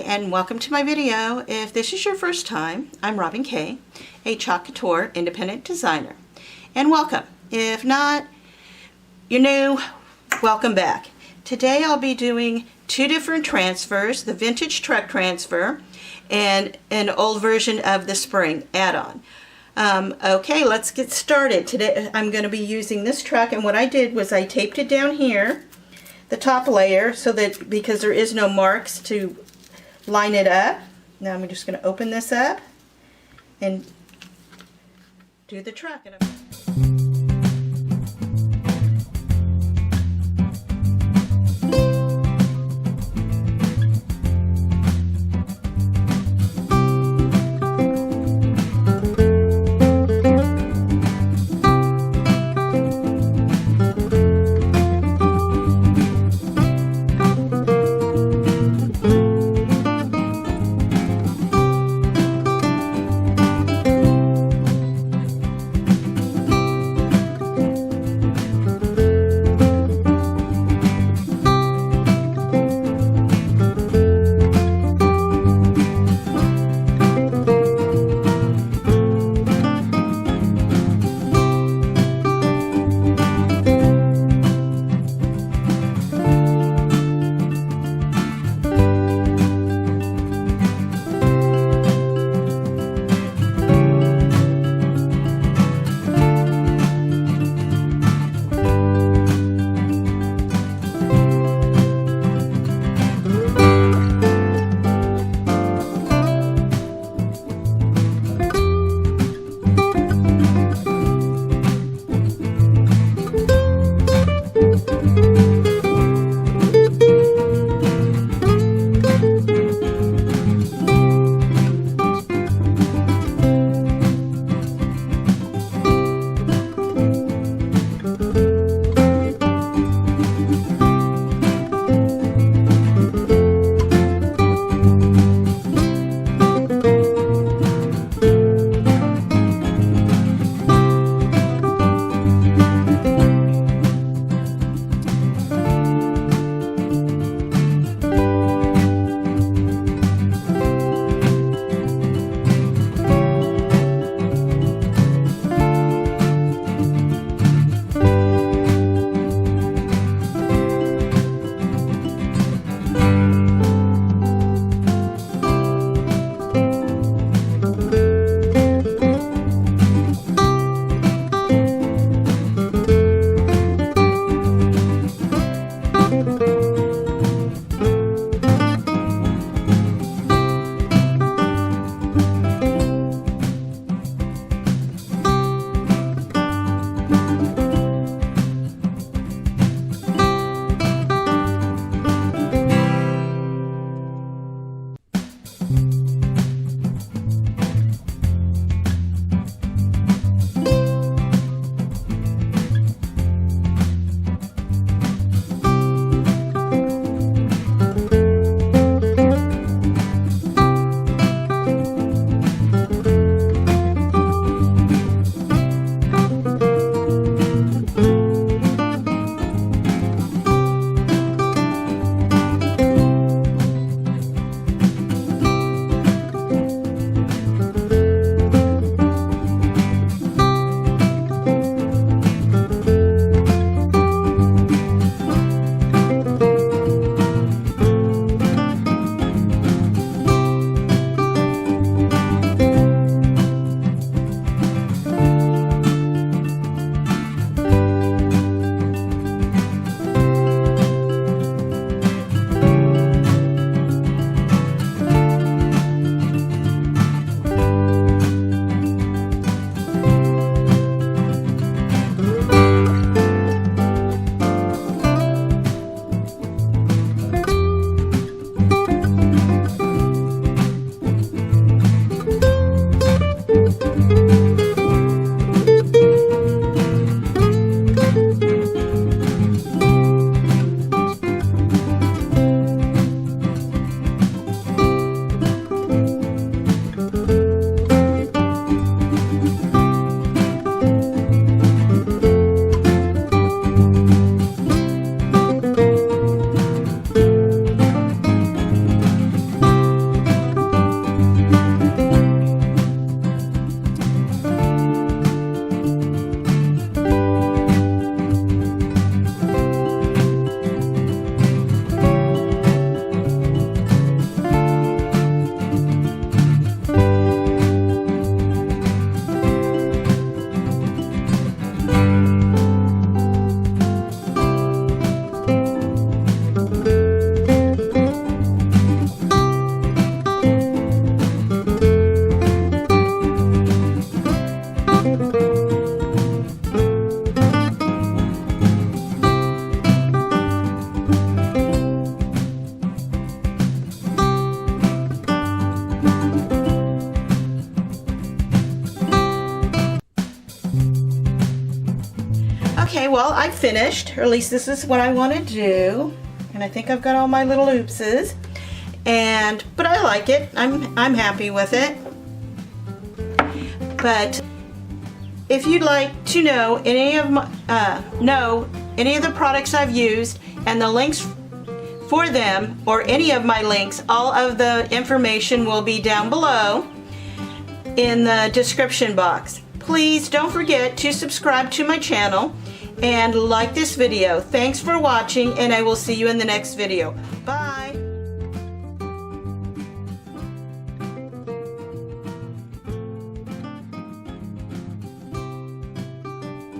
and welcome to my video. If this is your first time, I'm Robin Kay, a Chalk Couture independent designer. And welcome. If not, you're new, welcome back. Today I'll be doing two different transfers, the vintage truck transfer and an old version of the spring add-on. Okay, let's get started. Today I'm going to be using this truck, and what I did was I taped it down here, the top layer, so that because there is no marks to line it up. Now I'm just going to open this up and do the truck. well, I finished, or at least this is what I want to do. And I think I've got all my little oopses. But I like it. I'm happy with it. But if you'd like to know any of the products I've used and the links for them, or any of my links, all of the information will be down below in the description box. Please don't forget to subscribe to my channel and like this video. Thanks for watching, and I will see you in the next video. Bye!